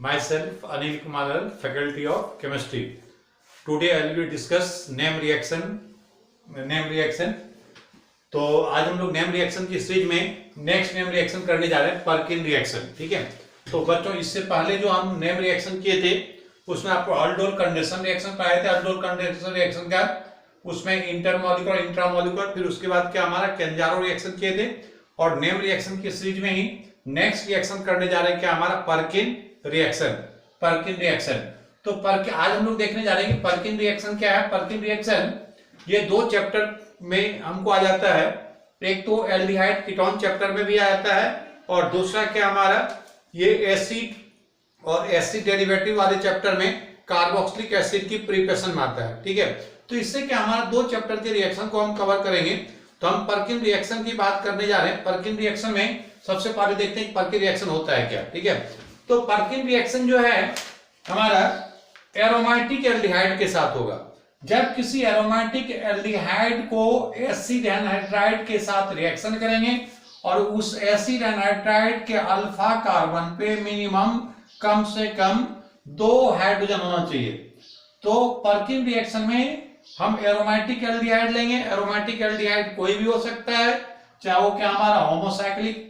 Myself Anil Kumar, Faculty of Chemistry. Today I will discuss name reaction. तो आज हम लोग नेम रिएक्शन की सीरीज में नेक्स्ट नेम रिएक्शन करने जा रहे हैं, पर्किन रिएक्शन। ठीक है, तो बच्चों इससे पहले जो हम नेम रिएक्शन किए थे उसमें आपको अल्डोल कंडेंसेशन रिएक्शन पढ़ाए थे। अल्डोल कंडेंसेशन रिएक्शन का उसमें इंटरमॉलिक्यूलर इंट्रामॉलिक्यूलर, फिर उसके बाद क्या हमारा केंजारो रिएक्शन किए थे। और नेम रिएक्शन की सीरीज में ही नेक्स्ट रिएक्शन करने जा रहे हैं क्या हमारा पर्किन रिएक्शन। तो आज हम लोग देखने जा रहे हैं कि पर्किन रिएक्शन क्या है। पर्किन रिएक्शन ये दो चैप्टर में हमको आ जाता है, एक तो एल्डिहाइड कीटोन चैप्टर में भी आ जाता है और दूसरा क्या हमारा ये एसिड और एसिड डेरिवेटिव वाले चैप्टर में कार्बोक्सिलिक एसिड की प्रिपरेशन में आता है। ठीक है, तो इससे क्या हमारा दो चैप्टर के रिएक्शन को हम कवर करेंगे। तो हम पर्किन रिएक्शन की बात करने जा रहे हैं। पर्किन रिएक्शन में सबसे पहले देखते हैं पर्किन रिएक्शन होता है क्या। ठीक है, तो पर्किन रिएक्शन जो है हमारा एरोमेटिक एल्डिहाइड के साथ होगा। जब किसी एरोमेटिक एल्डिहाइड को एसिड एनहाइड्राइड के साथ रिएक्शन करेंगे और उस एसिड एनहाइड्राइड के अल्फा कार्बन पे मिनिमम कम से कम 2 हाइड्रोजन होना चाहिए। तो पर्किन रिएक्शन में हम एरोमेटिक एल्डिहाइड लेंगे। एरोमेटिक एल्डिहाइड कोई भी हो सकता है, चाहे वो क्या हमारा होमोसाइक्लिक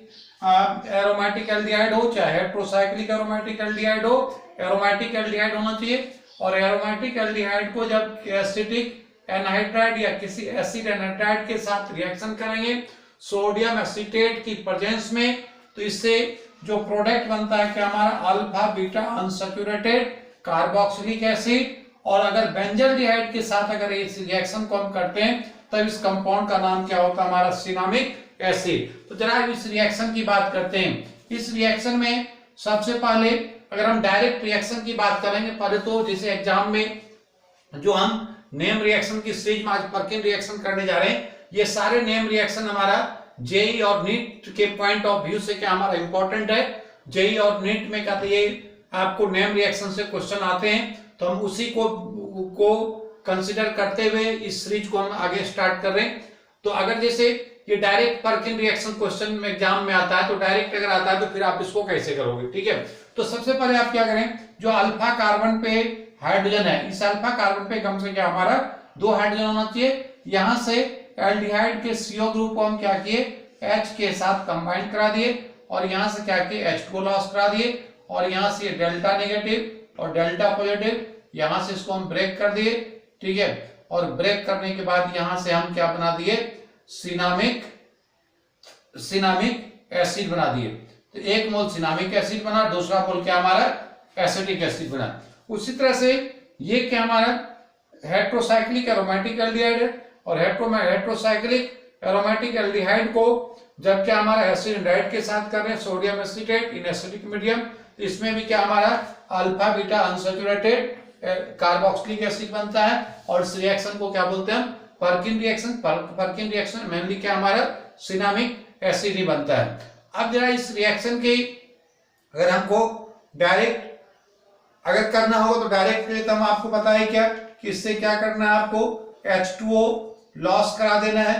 एरोमेटिक एल्डिहाइड हो, चाहे हेट्रोसाइक्लिक एरोमेटिक एल्डिहाइड हो, एरोमेटिक एल्डिहाइड होना चाहिए। और एरोमेटिक एल्डिहाइड को जब एसिटिक एनहाइड्राइड या किसी एसिड एनहाइड्राइड के साथ रिएक्शन करेंगे सोडियम एसीटेट की प्रेजेंस में, तो इससे जो प्रोडक्ट बनता है क्या हमारा alpha beta unsaturated carboxylic acid. और अगर बेंजल्डिहाइड के साथ अगर इस रिएक्शन को हम करते हैं तब इस कंपाउंड का नाम क्या होता है हमारा सिनामिक एसिड। तो जरा इस रिएक्शन की बात करते हैं। इस रिएक्शन में सबसे पहले अगर हम डायरेक्ट रिएक्शन की बात करेंगे, पहले तो जैसे एग्जाम में जो हम नेम रिएक्शन की सीरीज में आज पर्किन रिएक्शन करने जा रहे हैं, ये सारे नेम रिएक्शन हमारा जेई और नीट के पॉइंट ऑफ व्यू से क्या हमारा इंपॉर्टेंट है। जेई और नीट में क्या ये आपको नेम रिएक्शन से क्वेश्चन आते हैं, तो हम उसी को कंसिडर करते हुए इस सीरीज को हम आगे स्टार्ट कर रहे हैं। तो अगर जैसे ये डायरेक्ट पर्किन रिएक्शन क्वेश्चन में एग्जाम में आता है, तो डायरेक्ट अगर आता है तो फिर आप इसको कैसे करोगे। ठीक है, तो सबसे पहले आप क्या करें, जो अल्फा कार्बन पे हाइड्रोजन है, इस अल्फा कार्बन पे कम से क्या हमारा 2 हाइड्रोजन होना चाहिए। यहां से एल्डिहाइड के CO ग्रुप को हम क्या किए H के साथ कंबाइन करा दिए और यहां से क्या किए H2 लॉस करा दिए और यहां से डेल्टा नेगेटिव और डेल्टा पॉजिटिव, यहां से इसको हम ब्रेक कर दिए। ठीक है, और ब्रेक करने के बाद यहां से हम क्या बना दिए सिनामिक एसिड बना दिए। तो एक मोल सिनामिक एसिड बना, दूसरा मोल क्या हमारा एसिटिक एसिड बना। उसी तरह से ये क्या हमारा हेट्रोसाइक्लिक एरोमेटिक एल्डिहाइड है और हेट्रोसाइक्लिक एरोमेटिक एल्डिहाइड को जब क्या हमारा एसिड एनहाइड्राइड के साथ कर रहे हैं sodium acetate in acidic medium, इसमें भी क्या हमारा alpha beta unsaturated carboxylic acid बनता है और इस रिएक्शन को क्या बोलते हैं Perkin reaction. Perkin reaction mainly क्या हमारा सिनामिक एसिड ही बनता है। अब जरा इस रिएक्शन की अगर हमको डायरेक्ट अगर करना होगा तो डायरेक्ट के लिए तो हम आपको पता है क्या कि इससे क्या करना है, आपको H2O लॉस करा देना है।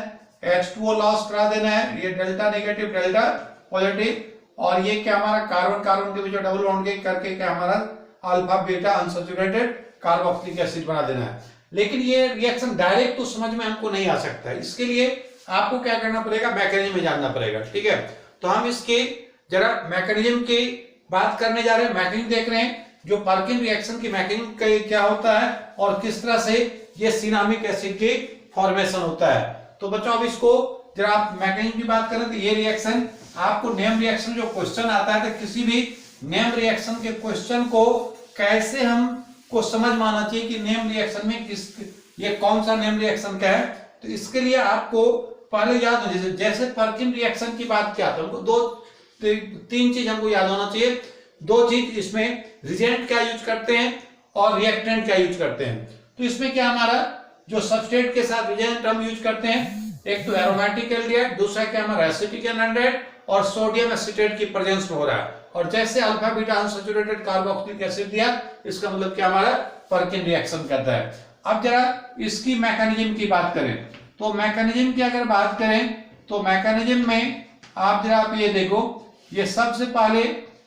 H2O लॉस करा देना है, ये डेल्टा नेगेटिव डेल्टा पॉजिटिव, और ये क्या हमारा कार्बन कार्बन के बीच डबल बॉन्ड के करके क्या हमारा alpha beta unsaturated carboxylic acid बना देना है। लेकिन ये रिएक्शन डायरेक्ट तो समझ में हमको नहीं आ सकता है, इसके लिए आपको क्या करना पड़ेगा, मैकेनिज्म में जानना पड़ेगा। ठीक है, तो हम इसके जरा मैकेनिज्म की बात करने जा रहे हैं। मैकेनिज्म देख रहे हैं जो पर्किन रिएक्शन की मैकेनिज्म क्या होता है और किस तरह से ये सिनामिक एसिड की फॉर्मेशन होता है। तो बच्चों अब इसको जरा आप मैकेनिज्म की बात करें तो ये रिएक्शन आपको नेम रिएक्शन जो क्वेश्चन आता है, तो किसी भी नेम रिएक्शन के क्वेश्चन को कैसे हमको समझ में आना चाहिए कि नेम रिएक्शन में ये कौन सा नेम रिएक्शन का है। तो इसके लिए आपको पहले याद हो, जैसे पर्किन रिएक्शन की बात किया तो हमको 3 चीज हमको याद होना चाहिए। 2 चीज इसमें रिजेंट क्या यूज करते हैं और रिएक्टेंट क्या यूज करते हैं। तो इसमें क्या हमारा जो सबस्ट्रेट के साथ रिजेंट हम यूज करते हैं, एक तो एरोमेटिक एल्डिहाइड, दूसरा क्या हमारा एसिटिक एनहाइड्राइड और सोडियम एसीटेट की प्रेजेंस में हो रहा है। और जैसे alpha beta unsaturated carboxylic acid दिया, इसका मतलब क्या हमारा पर्किन रिएक्शन करता है। अब जरा इसकी मैकेनिज्म की बात करें, तो मैकेनिज्म की अगर बात करें तो मैकेनिज्म में आप जरा आप ये देखो, ये सबसे पहले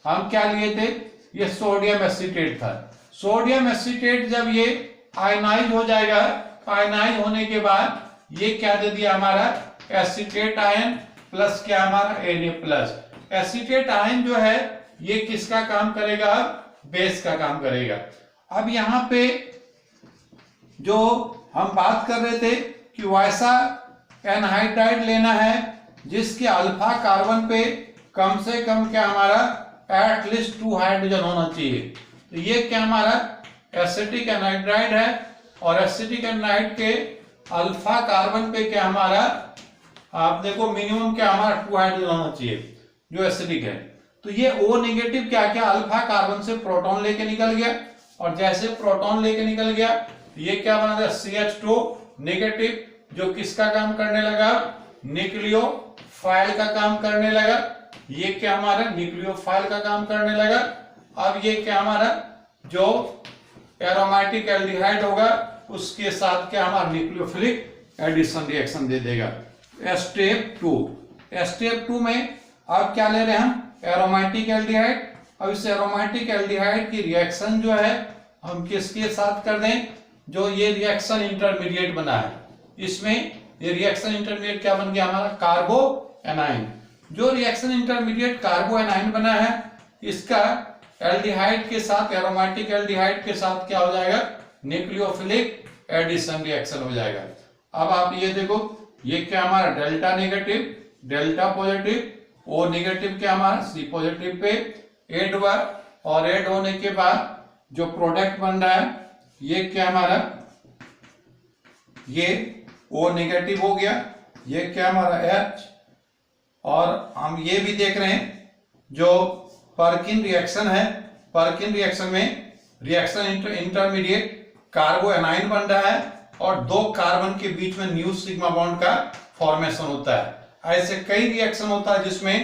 हम क्या लिए थे, ये सोडियम एसीटेट था। सोडियम एसीटेट जब ये आयनाइज हो जाएगा, आयनाइज होने के बाद ये क्या दे दिया हमारा एसीटेट आयन प्लस क्या हमारा Na प्लस। एसीटेट आयन जो है ये किसका काम करेगा, बेस का काम करेगा। अब यहां पे जो हम बात कर रहे थे कि वैसा एनहाइड्राइड लेना है जिसके अल्फा कार्बन पे कम से कम क्या हमारा एटलीस्ट 2 हाइड्रोजन होना चाहिए। तो ये क्या हमारा एसिटिक एनहाइड्राइड है और एसिटिक एनहाइड्राइड के अल्फा कार्बन पे क्या हमारा आप देखो मिनिमम क्या हमारा 2 हाइड्रोजन होना चाहिए जो एसिडिक है। तो ये O नेगेटिव क्या क्या अल्फा कार्बन से प्रोटॉन लेके निकल गया और जैसे प्रोटॉन लेके निकल गया ये क्या बना दिया CH2 नेगेटिव जो किसका काम करने लगा, न्यूक्लियोफाइल का काम करने लगा। ये क्या हमारा न्यूक्लियोफाइल का काम करने लगा। अब ये क्या हमारा जो एरोमेटिक एल्डिहाइड होगा उसके साथ क्या हमारा न्यूक्लियोफिलिक एडिशन रिएक्शन दे देगा। स्टेप 2 में अब क्या ले रहे हैं हम एरोमेटिक एल्डिहाइड। अब इस एरोमेटिक एल्डिहाइड की रिएक्शन जो है हम किसके साथ कर दें, जो ये रिएक्शन इंटरमीडिएट बना है इसमें ये रिएक्शन इंटरमीडिएट क्या बन गया हमारा कार्बो एनाइन। जो रिएक्शन इंटरमीडिएट कार्बो एनाइन बना है इसका एल्डिहाइड के साथ एरोमेटिक एल्डिहाइड के साथ क्या हो जाएगा न्यूक्लियोफिलिक एडिशन रिएक्शन हो जाएगा। अब आप ये देखो ये क्या हमारा delta negative delta positive O negative क्या हमारा C पॉजिटिव पे ऐड हुआ और ऐड होने के बाद जो प्रोडक्ट बन रहा है ये क्या हमारा ये O नेगेटिव हो गया, ये क्या हमारा H। और हम ये भी देख रहे हैं जो पर्किन रिएक्शन है, पर्किन रिएक्शन में रिएक्शन इंटरमीडिएट कार्बो एनाइन बन रहा है और 2 कार्बन के बीच में न्यू सिग्मा बॉन्ड का फॉर्मेशन होता है। ऐसे कई रिएक्शन होता है जिसमें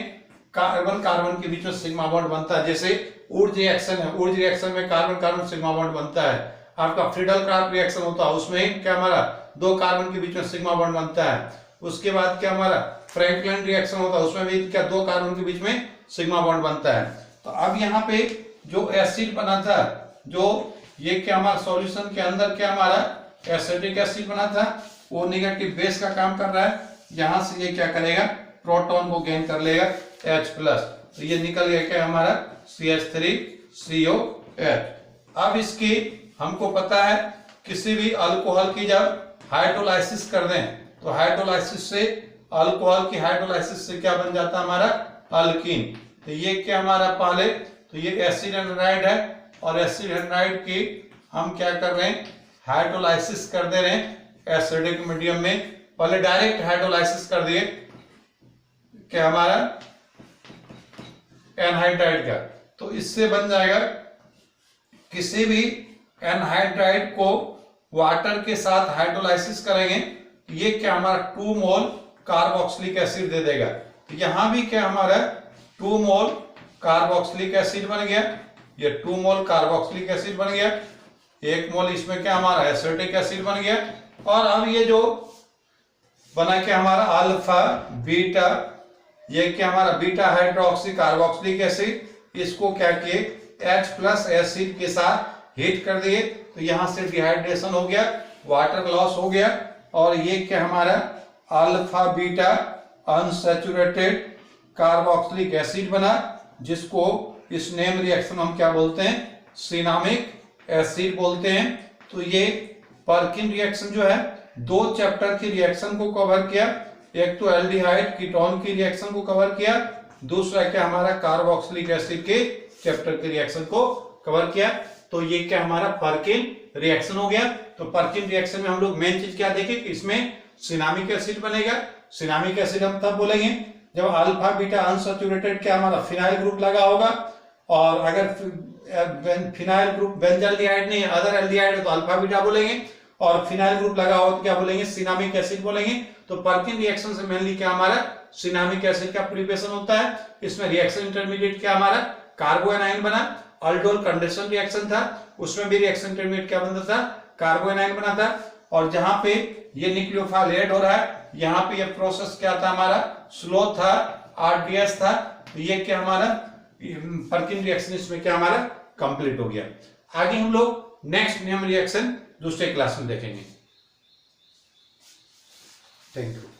कार्बन कार्बन के बीच में सिग्मा बॉन्ड बनता है। जैसे ऊर्ज रिएक्शन है, ऊर्ज रिएक्शन में कार्बन कार्बन सिग्मा बॉन्ड बनता है। आपका फ्रीडल कार्ब रिएक्शन होता है उसमें क्या हमारा 2 कार्बन के बीच में सिग्मा बॉन्ड बनता है। उसके बाद क्या हमारा फ्रैंकलिन रिएक्शन होता है उसमें भी क्या 2 कार्बन के बीच में सिग्मा बॉन्ड बनता है। तो अब यहाँ पे जो एसिड बना था जो ये क्या हमारा सॉल्यूशन के अंदर क्या हमारा एसिटिक एसिड बना था वो नेगेटिव बेस का काम कर रहा है। यहां से ये क्या करेगा प्रोटॉन को गेन कर लेगा H प्लस। तो ये निकल गया क्या हमारा CH3COH। अब इसकी हमको पता है किसी भी अल्कोहल की जब हाइड्रोलाइसिस कर दें तो हाइड्रोलाइसिस से अल्कोहल की हाइड्रोलाइसिस से क्या बन जाता है हमारा अल्कीन। तो ये क्या हमारा पहले तो ये एसिड एनाइड है और एसिड एनाइड की हम क्या कर रहे हैं हाइड्रोलाइसिस कर दे रहे हैं एसिडिक मीडियम में। पहले डायरेक्ट हाइड्रोलाइसिस कर दिए क्या हमारा एनहाइड्राइड का, तो इससे बन जाएगा किसी भी एनहाइड्राइड को वाटर के साथ हाइड्रोलाइसिस करेंगे तो ये क्या हमारा 2 मोल कार्बोक्सिलिक एसिड दे देगा। तो यहां भी क्या हमारा 2 मोल कार्बोक्सिलिक एसिड बन गया, ये 2 मोल कार्बोक्सिलिक एसिड बन गया, 1 मोल इसमें क्या हमारा एसिटिक एसिड बन गया। और अब ये जो बना क्या हमारा अल्फा बीटा ये क्या हमारा बीटा हाइड्रोक्सी कार्बोक्सिलिक एसिड, इसको क्या किए H प्लस एसिड के साथ हीट कर दिए तो यहां से डिहाइड्रेशन हो गया, वाटर लॉस हो गया और ये क्या हमारा alpha beta unsaturated carboxylic acid बना जिसको इस नेम रिएक्शन हम क्या बोलते हैं सिनामिक एसिड बोलते हैं। तो ये पर्किन रिएक्शन जो है 2 चैप्टर की रिएक्शन को कवर किया, एक तो एल्डिहाइड कीटोन की रिएक्शन को कवर किया, दूसरा क्या हमारा कार्बोक्सिलिक एसिड के चैप्टर के रिएक्शन को कवर किया। तो ये क्या हमारा पर्किन रिएक्शन हो गया। तो पर्किन रिएक्शन में हम लोग मेन चीज क्या देखें कि इसमें सिनामिक एसिड बनेगा। सिनामिक एसिड हम तब बोलेंगे जब अल्फा बीटा अनसैचुरेटेड क्या हमारा फिनाइल ग्रुप लगा होगा और अगर फिनाइल ग्रुप बेंजल्डिहाइड नहीं अदर एल्डिहाइड तो अल्फा बीटा बोलेंगे और फिनाइल ग्रुप लगा हो तो क्या बोलेंगे सिनामिक एसिड बोलेंगे। तो पर्किन रिएक्शन से मेनली क्या हमारा सिनामिक एसिड का प्रिपरेशन होता है। इसमें रिएक्शन इंटरमीडिएट क्या हमारा कार्बो एनाइन बना, अल्डोल कंडक्शन रिएक्शन था उसमें भी रिएक्शन इंटरमीडिएट क्या बनता था कार्बो एनाइन बना था। और जहां पे ये न्यूक्लियोफाइल ऐड हो रहा है यहाँ पे ये प्रोसेस क्या था हमारा स्लो था, आरडीएस था। तो ये क्या हमारा पर्किन रिएक्शन इसमें क्या हमारा कंप्लीट हो गया। आगे हम लोग नेक्स्ट नेम रिएक्शन दूसरे क्लास में देखेंगे। Thank you.